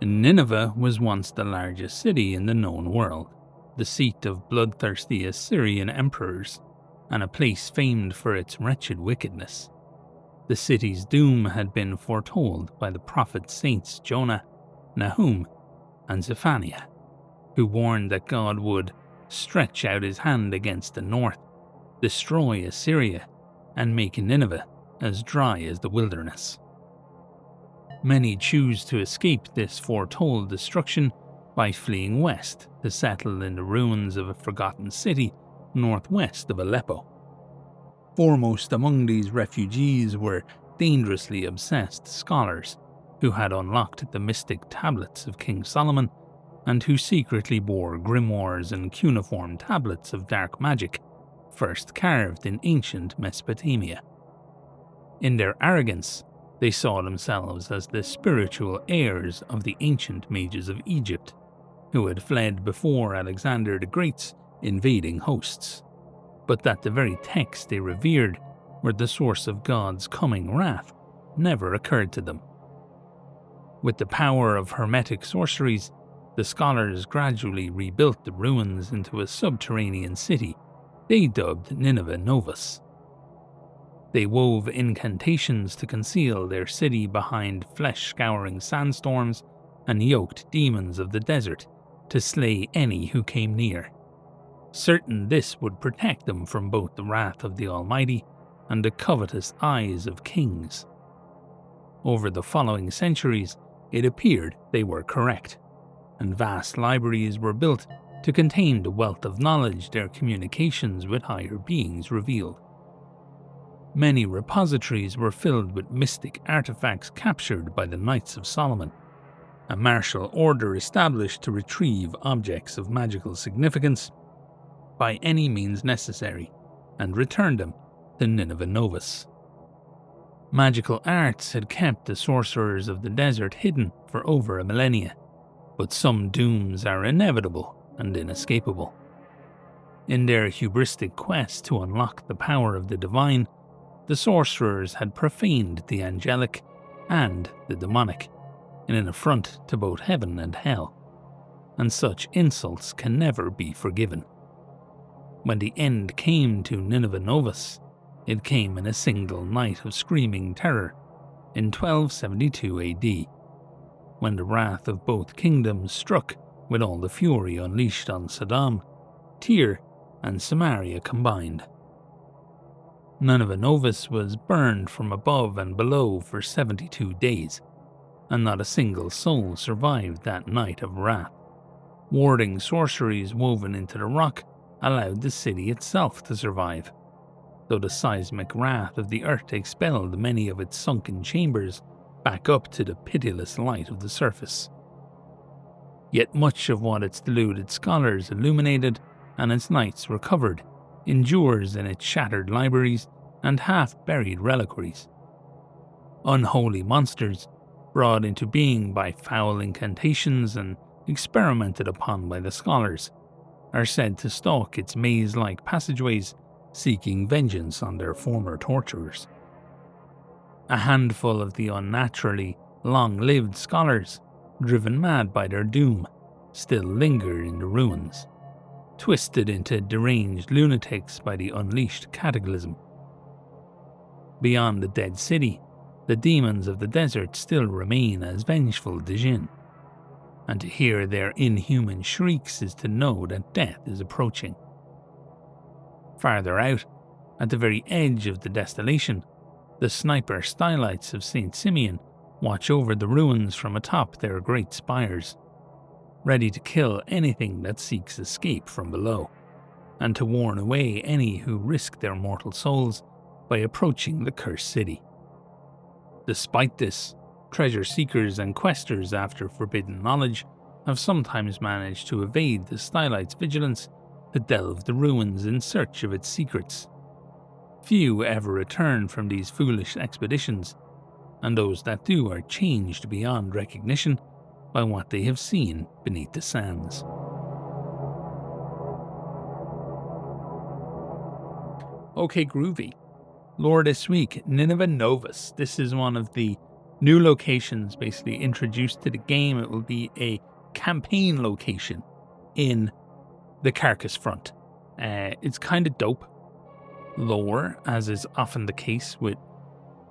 Nineveh was once the largest city in the known world, the seat of bloodthirsty Assyrian emperors, and a place famed for its wretched wickedness. The city's doom had been foretold by the prophet saints Jonah, Nahum, and Zephaniah, who warned that God would stretch out his hand against the north, destroy Assyria, and make Nineveh as dry as the wilderness. Many choose to escape this foretold destruction by fleeing west to settle in the ruins of a forgotten city northwest of Aleppo. Foremost among these refugees were dangerously obsessed scholars who had unlocked the mystic tablets of King Solomon and who secretly bore grimoires and cuneiform tablets of dark magic, first carved in ancient Mesopotamia. In their arrogance, they saw themselves as the spiritual heirs of the ancient mages of Egypt, who had fled before Alexander the Great's invading hosts, but that the very texts they revered were the source of God's coming wrath never occurred to them. With the power of hermetic sorceries, the scholars gradually rebuilt the ruins into a subterranean city they dubbed Nineveh Novus. They wove incantations to conceal their city behind flesh-scouring sandstorms and yoked demons of the desert to slay any who came near, certain this would protect them from both the wrath of the Almighty and the covetous eyes of kings. Over the following centuries, it appeared they were correct, and vast libraries were built to contain the wealth of knowledge their communications with higher beings revealed. Many repositories were filled with mystic artifacts captured by the Knights of Solomon, a martial order established to retrieve objects of magical significance by any means necessary and return them to Nineveh Novus. Magical arts had kept the sorcerers of the desert hidden for over a millennia, but some dooms are inevitable and inescapable. In their hubristic quest to unlock the power of the divine, the sorcerers had profaned the angelic and the demonic in an affront to both heaven and hell, and such insults can never be forgiven. When the end came to Nineveh Novus, it came in a single night of screaming terror in 1272 AD, when the wrath of both kingdoms struck with all the fury unleashed on Sodom, Tyre, and Samaria combined. Nineveh Novus was burned from above and below for 72 days, and not a single soul survived that night of wrath. Warding sorceries woven into the rock allowed the city itself to survive, though the seismic wrath of the earth expelled many of its sunken chambers back up to the pitiless light of the surface. Yet much of what its deluded scholars illuminated and its knights recovered endures in its shattered libraries and half-buried reliquaries. Unholy monsters, brought into being by foul incantations and experimented upon by the scholars, are said to stalk its maze-like passageways, seeking vengeance on their former torturers. A handful of the unnaturally long-lived scholars, driven mad by their doom, still linger in the ruins, twisted into deranged lunatics by the unleashed cataclysm. Beyond the dead city, the demons of the desert still remain as vengeful Djinn, and to hear their inhuman shrieks is to know that death is approaching. Farther out, at the very edge of the desolation, the sniper stylites of St. Simeon watch over the ruins from atop their great spires, ready to kill anything that seeks escape from below, and to warn away any who risk their mortal souls by approaching the cursed city. Despite this, treasure seekers and questers after forbidden knowledge have sometimes managed to evade the stylites' vigilance to delve the ruins in search of its secrets. Few ever return from these foolish expeditions, and those that do are changed beyond recognition by what they have seen beneath the sands. Okay, groovy. Lore this week, Nineveh Novus. This is one of the new locations basically introduced to the game. It will be a campaign location in the Carcass Front. It's kind of dope lore, as is often the case with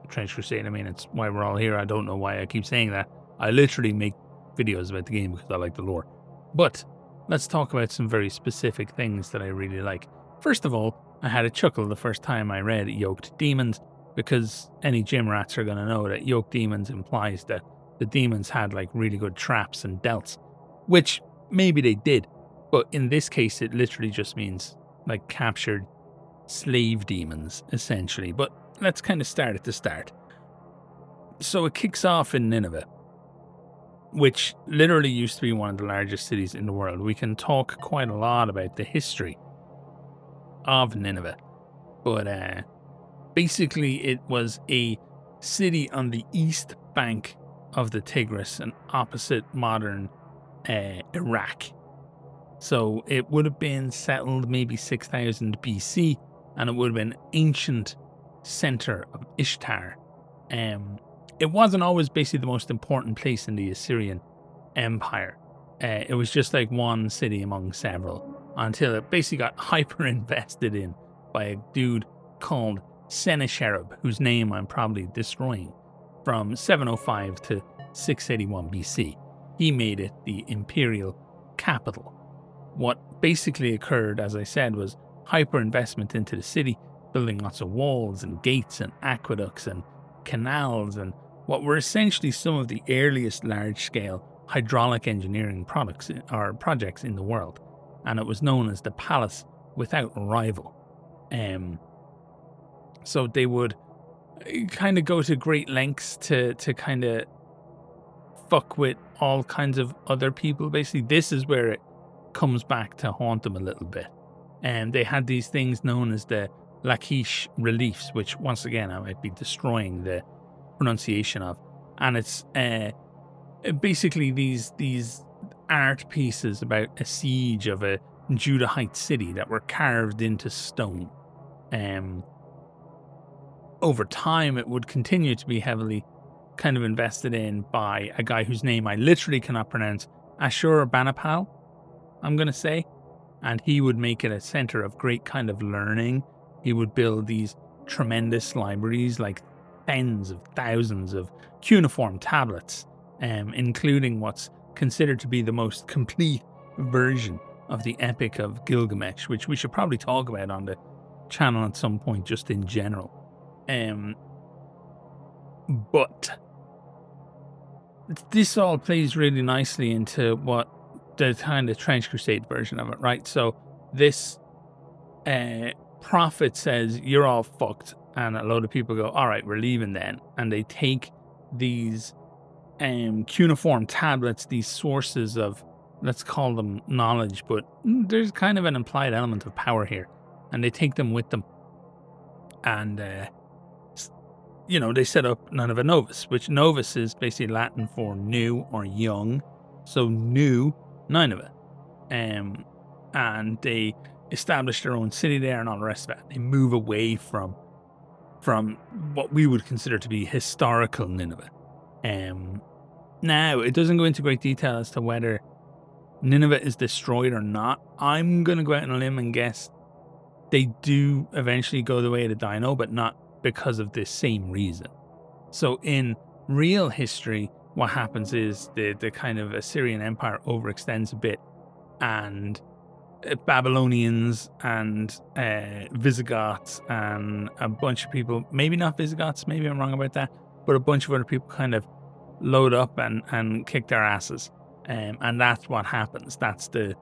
Trench Crusade. I mean, it's why we're all here. I don't know why I keep saying that. I literally make videos about the game because I like the lore. But let's talk about some very specific things that I really like. First of all, I had a chuckle the first time I read Yoked Demons, because any gym rats are going to know that Yoked Demons implies that the demons had like really good traps and delts, which maybe they did. But in this case, it literally just means like captured slave demons, essentially. But let's kind of start at the start. So it kicks off in Nineveh, which literally used to be one of the largest cities in the world. We can talk quite a lot about the history of Nineveh, but basically it was a city on the east bank of the Tigris and opposite modern Iraq. So it would have been settled maybe 6000 BC, and it would have been an ancient center of Ishtar. It wasn't always basically the most important place in the Assyrian Empire. It was just like one city among several, until it basically got hyper invested in by a dude called Sennacherib, whose name I'm probably destroying, from 705 to 681 BC. He made it the imperial capital. What basically occurred, as I said, was hyper investment into the city, building lots of walls and gates and aqueducts and canals and what were essentially some of the earliest large-scale hydraulic engineering projects in the world. And it was known as the Palace Without Rival. So they would kind of go to great lengths to kind of fuck with all kinds of other people. Basically, this is where it comes back to haunt them a little bit. And they had these things known as the Lachish reliefs, which once again I might be destroying the pronunciation of. And it's basically these art pieces about a siege of a Judahite city that were carved into stone. Over time, it would continue to be heavily kind of invested in by a guy whose name I literally cannot pronounce, Ashurbanipal, I'm going to say. And he would make it a center of great kind of learning. He would build these tremendous libraries, like tens of thousands of cuneiform tablets, including what's considered to be the most complete version of the Epic of Gilgamesh, which we should probably talk about on the channel at some point, just in general. But this all plays really nicely into what the kind of Trench Crusade version of it, right? So this prophet says, you're all fucked. And a load of people go, all right, we're leaving then. And they take these cuneiform tablets, these sources of, let's call them knowledge, but there's kind of an implied element of power here. And they take them with them. And, they set up Nineveh Novus, which Novus is basically Latin for new or young. So new Nineveh. And they establish their own city there and all the rest of it. They move away from what we would consider to be historical Nineveh. Now, it doesn't go into great detail as to whether Nineveh is destroyed or not. I'm going to go out on a limb and guess they do eventually go the way of the Dino, but not because of this same reason. So in real history, what happens is the kind of Assyrian Empire overextends a bit, and Babylonians and Visigoths and a bunch of people, maybe not Visigoths, maybe I'm wrong about that, but a bunch of other people kind of load up and kick their asses. And that's what happens. That's the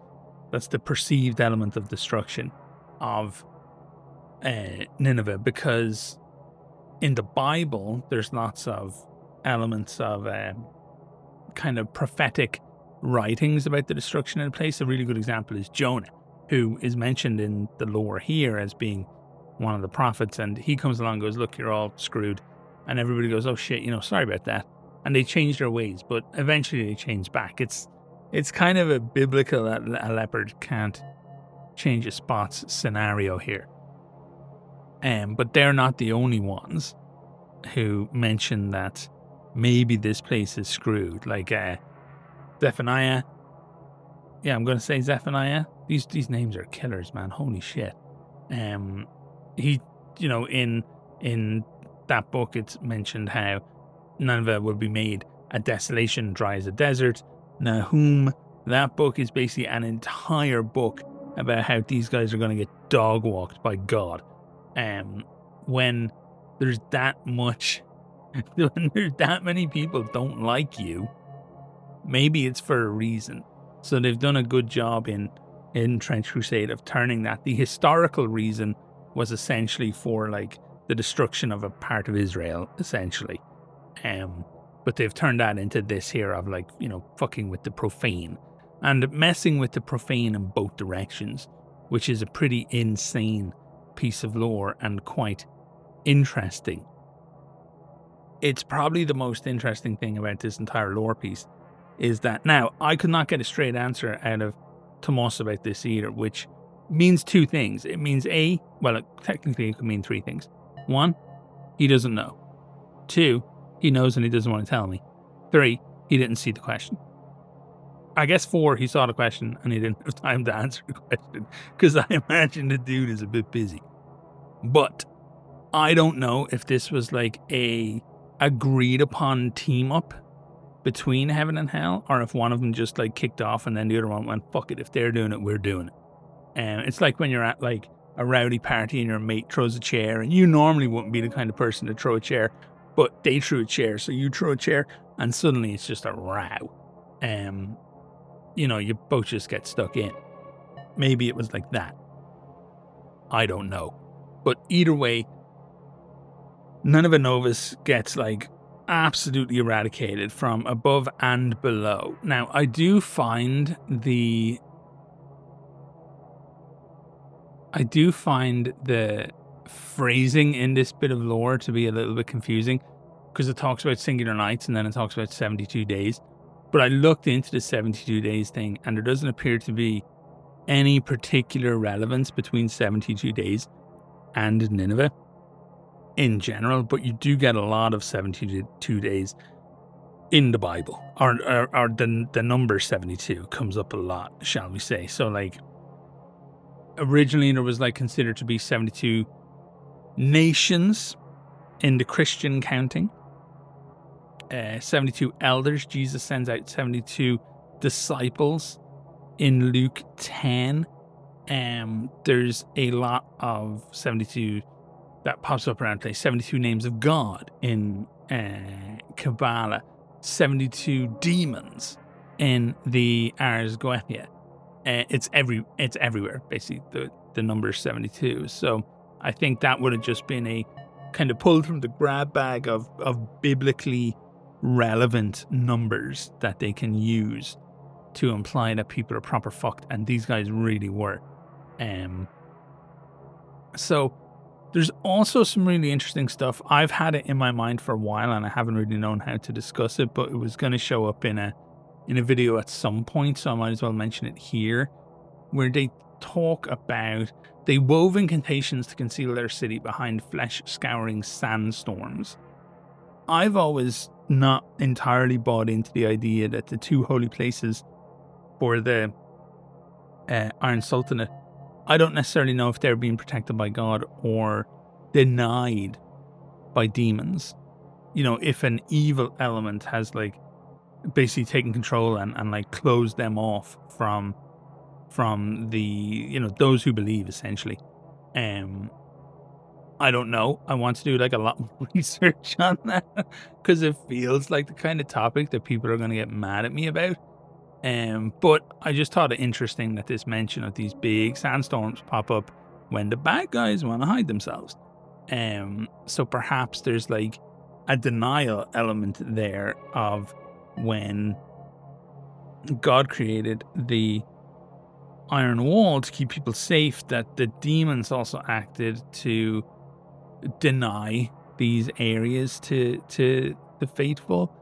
perceived element of destruction of Nineveh, because in the Bible, there's lots of elements of kind of prophetic writings about the destruction of the place. A really good example is Jonah, who is mentioned in the lore here as being one of the prophets, and he comes along and goes, look, you're all screwed, and everybody goes, oh shit, sorry about that, and they change their ways, but eventually they change back. It's kind of a biblical a leopard can't change its spots scenario here, but they're not the only ones who mention that maybe this place is screwed. Like Zephaniah. Yeah, I'm going to say Zephaniah. These names are killers, man. Holy shit. He, in that book, it's mentioned how Nineveh will be made a desolation, dry as a desert. Nahum, that book is basically an entire book about how these guys are going to get dog walked by God. When there's that much, when there's that many people don't like you, maybe it's for a reason. So they've done a good job in Trench Crusade of turning that. The historical reason was essentially for like the destruction of a part of Israel, essentially. But they've turned that into this here of like, fucking with the profane and messing with the profane in both directions, which is a pretty insane piece of lore and quite interesting. It's probably the most interesting thing about this entire lore piece is that now I could not get a straight answer out of Tuomas about this either, which means two things. It means technically it could mean three things. One, he doesn't know. Two, he knows and he doesn't want to tell me. Three, he didn't see the question. I guess four, he saw the question and he didn't have time to answer the question because I imagine the dude is a bit busy. But I don't know if this was like a agreed upon team up between heaven and hell, or if one of them just like kicked off and then the other one went, fuck it, if they're doing it, we're doing it. It's like when you're at like a rowdy party and your mate throws a chair and you normally wouldn't be the kind of person to throw a chair, but they threw a chair, so you throw a chair and suddenly it's just a row. You both just get stuck in. Maybe it was like that. I don't know. But either way, Nineveh Novus gets like absolutely eradicated from above and below. Now, I do find the phrasing in this bit of lore to be a little bit confusing because it talks about singular nights and then it talks about 72 days. But I looked into the 72 days thing and there doesn't appear to be any particular relevance between 72 days and Nineveh in general, but you do get a lot of 72 days in the Bible, or the number 72 comes up a lot, shall we say. So like originally there was like considered to be 72 nations in the Christian counting, 72 elders. Jesus sends out 72 disciples in Luke 10. There's a lot of 72 that pops up around place. 72 names of God in Kabbalah. 72 demons in the Ars Goetia. It's everywhere, basically, the number 72. So I think that would have just been a kind of pulled from the grab bag of biblically relevant numbers that they can use to imply that people are proper fucked, and these guys really were. So there's also some really interesting stuff. I've had it in my mind for a while and I haven't really known how to discuss it, but it was going to show up in a video at some point, so I might as well mention it here, where they talk about they wove incantations to conceal their city behind flesh-scouring sandstorms. I've always not entirely bought into the idea that the two holy places for the Iron Sultanate, I don't necessarily know if they're being protected by God or denied by demons. If an evil element has like basically taken control and like closed them off from the those who believe, essentially. I don't know. I want to do like a lot more research on that because it feels like the kind of topic that people are going to get mad at me about. But I just thought it interesting that this mention of these big sandstorms pop up when the bad guys want to hide themselves. So perhaps there's like a denial element there of when God created the iron wall to keep people safe, that the demons also acted to deny these areas to the faithful.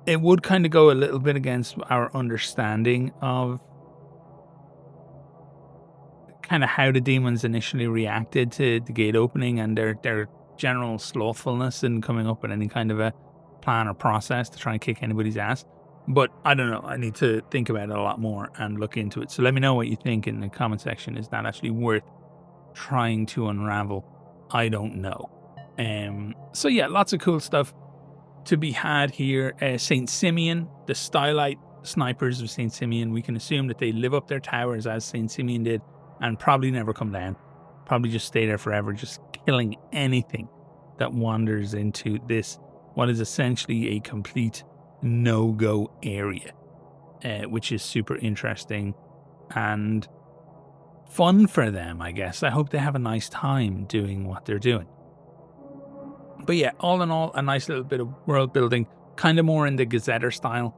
It would kind of go a little bit against our understanding of kind of how the demons initially reacted to the gate opening and their general slothfulness in coming up with any kind of a plan or process to try and kick anybody's ass. But I don't know. I need to think about it a lot more and look into it. So let me know what you think in the comment section. Is that actually worth trying to unravel? I don't know. So yeah, lots of cool stuff to be had here. St. Simeon, the Stylite snipers of St. Simeon, we can assume that they live up their towers as St. Simeon did and probably never come down. Probably just stay there forever, just killing anything that wanders into this, what is essentially a complete no-go area, which is super interesting and fun for them, I guess. I hope they have a nice time doing what they're doing. But yeah, all in all, a nice little bit of world building, kind of more in the Gazetter style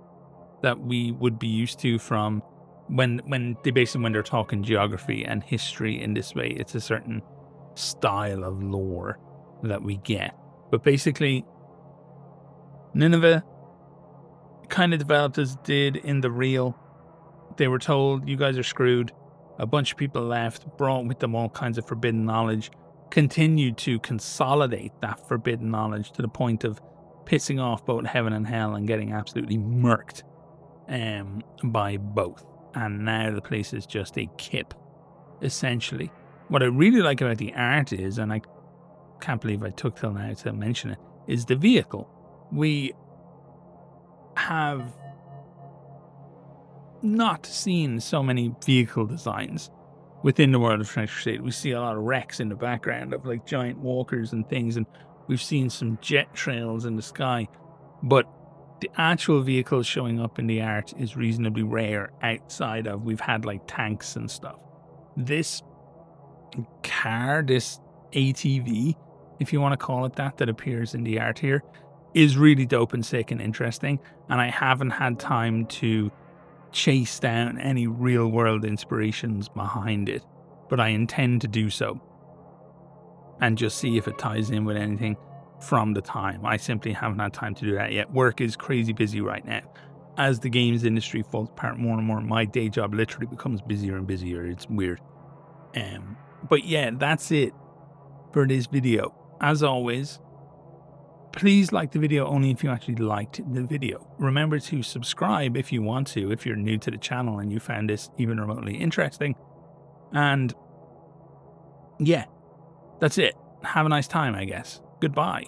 that we would be used to from when they're talking geography and history in this way. It's a certain style of lore that we get. But basically, Nineveh kind of developed as did in the real. They were told, you guys are screwed. A bunch of people left, brought with them all kinds of forbidden knowledge, continued to consolidate that forbidden knowledge to the point of pissing off both heaven and hell and getting absolutely murked by both. And now the place is just a kip, essentially. What I really like about the art is, and I can't believe I took till now to mention it, is the vehicle. We have not seen so many vehicle designs within the world of Crusade. We see a lot of wrecks in the background of like giant walkers and things, and we've seen some jet trails in the sky, but the actual vehicles showing up in the art is reasonably rare outside of, we've had like tanks and stuff. This car, this ATV, if you want to call it that appears in the art here, is really dope and sick and interesting, and I haven't had time to chase down any real world inspirations behind it, but I intend to do so and just see if it ties in with anything from the time. I simply haven't had time to do that yet. Work is crazy busy right now. As the games industry falls apart more and more, my day job literally becomes busier and busier. It's weird. But yeah, that's it for this video. As always, please like the video only if you actually liked the video. Remember to subscribe if you want to, if you're new to the channel and you found this even remotely interesting. And yeah, that's it. Have a nice time, I guess. Goodbye.